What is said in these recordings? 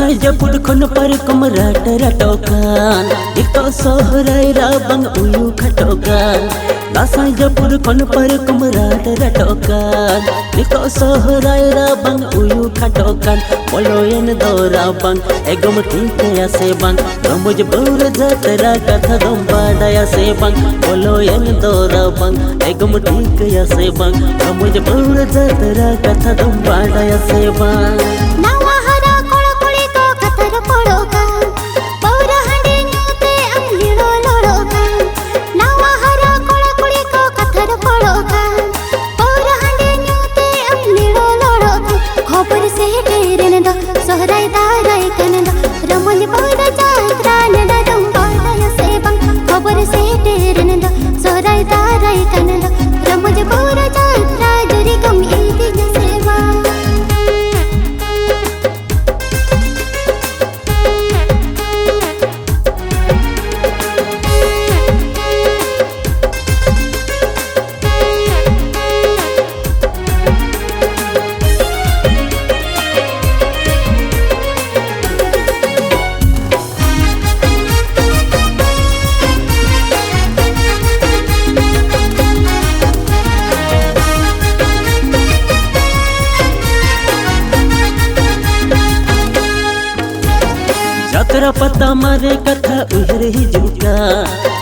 Dasai Japur kon parkom rata ratokan Iko sohrai rabang uyu khatokan Dasai Japur kon parkom rata ratokan Iko sohrai rabang uyu khatokan Boloyen do rabang egom tikya se bang Ramuj bur jatra katha dom badaya se bang Boloyen do rabang egom tikya se bang Ramuj bur jatra katha dom badaya se bang Jatra pata mare katha uher hijuka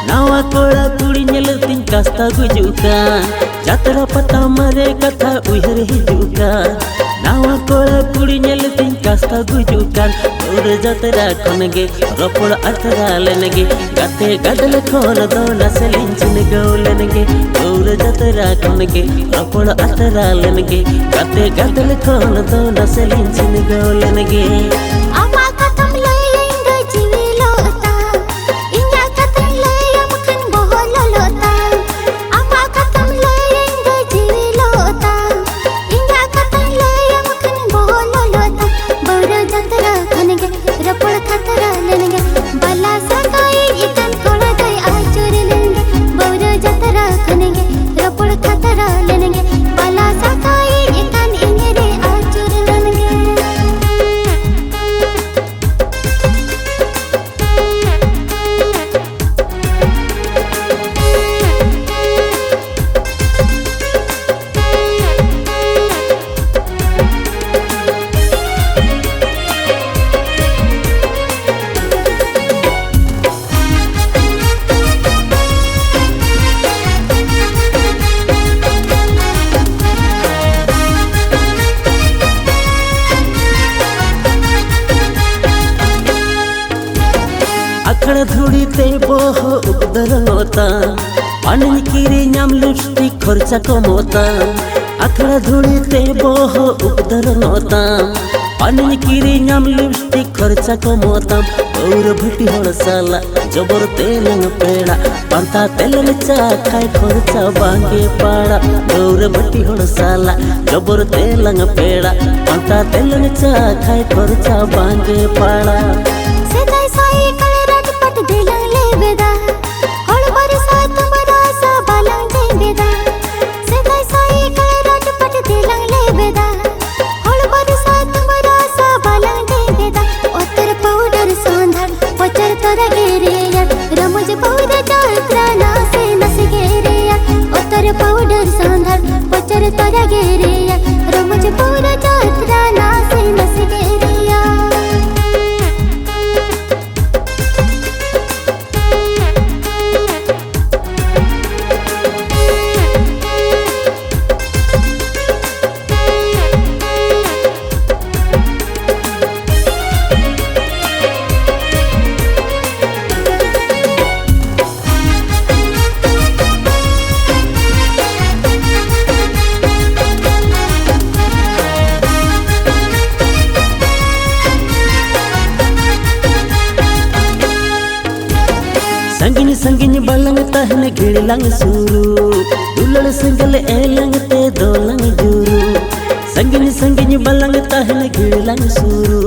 Nawa kola kudi nyeletin kasta gujuka Jatra pata mare katha uher hijuka Nawa kola kudi nyeletin kasta gujuka Ur jatra khonge ropod athra lenege Gate gadal khon dona selinchin gaulenege Ur jatra khonge ropod athra lenege Gate gadal khon dona selinchin gaulenege अखड़ धुड़ी ते बोह उगदर होता पानी किरी नाम lipstick खर्चा कमोता अखड़ धुड़ी ते बोह उगदर होता पानी किरी नाम लिपस्टिक खर्चा कमोता और भटी होड़ साला जबर तेलंग पेड़ा पंता तेलन चा खाए खर्चा बांगे पाड़ा और भटी होड़ साला जबर तेलंग पेड़ा पंता तेलन चा खाए खर्चा बांगे पाड़ा पाउडर सांधर पचर तोरा गेरिया रमज पूरा जात्रा नासे नस गेरिया संगिन संगिन बलंग तहन गिड़लंग सूरू दुलड़ संगल एलंग ते दोलंग जूरू संगिन संगिन बलंग तहन गिड़लंग सूरू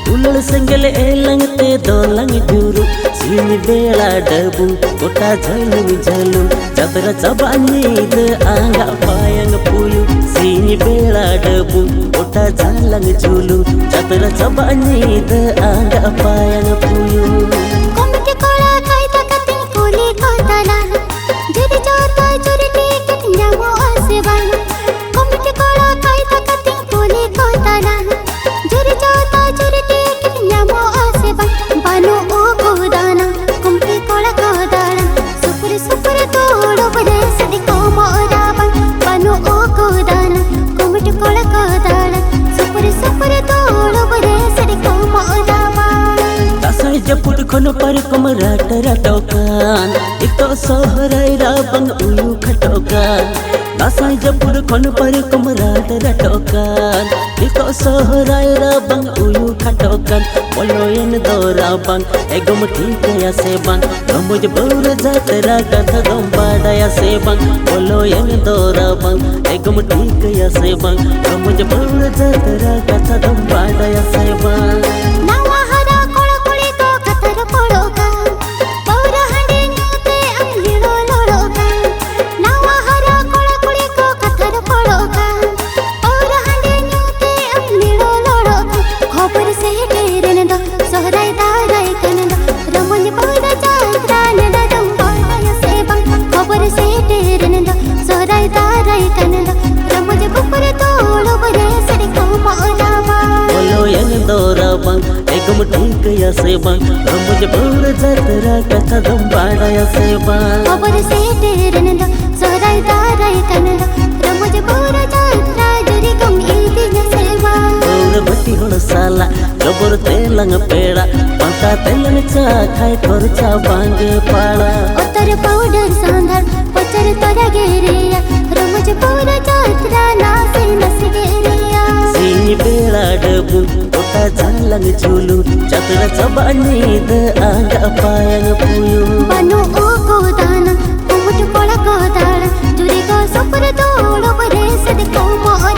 दुलड़ संगल एलंग ते दोलंग जूरू सीन बेड़ा डबू कोटा झलुम झलुम जबरा चबानी दे आंगा पायंग पुलू सीन बेड़ा Dabboo uta jalang julu Catra cabani de anga apa yang puyu Komite kola kaita kating kuli kotala Jiri jota juri tiket nyamu aseban Komite kola kaita kating kuli kotala Jiri jota juri tiket nyamu aseban Banu o kodana komite kola kodala Super super tolo bade sadi komo oraban Banu o kodana komite kola kodala Super super tolo bade sadi komo oraban Tasai japut kono par kumrat ratokan Ito sohrai rabang uyu khatokan Tasai japut kono par kumrat ratokan Ito sohrai rabang uyu khatokan Poloyen dorabang egom thike ya sebang Ramuj bur jatra katha gombada ya sebang Poloyen dorabang egom thike ya sebang Ramuj bur jatra katha gombada ya sebang Nawa hara kola kuli ko katar poloka Paura hande nyute ang lilo loloka Nawa hara kola kuli ko katar poloka Paura hande nyute ang lilo loloka Khopar se tere nando sohrai darai kanando Raman paura jatra nada dumbada ya sebang Khopar se tere nando sohrai darai kanando Raman bupar tolo bare sari komo orama Poloyen dorabang egom thike ya sebang Ramuj bur jatra katha gombada ya sebang खबर से तेरे नंद सोहराई दाराई कनंद रमज पूरा जात्रा जुरी कम इल्दी नसेवा Ora bati hono sala jobor telang peda Pangka telang cha khai korcha bange pala उतर powder सांधर पचर तोरा गेरिया रमज पूरा जात्रा नासे नस गेरिया Sini bela debu uta jalang julu Catra cabani de anga apa yang puyu बनु ओ को दाना कुमुट कोला को दाड़ा जुरी को सुपर तोड़ो बरे सद को मोर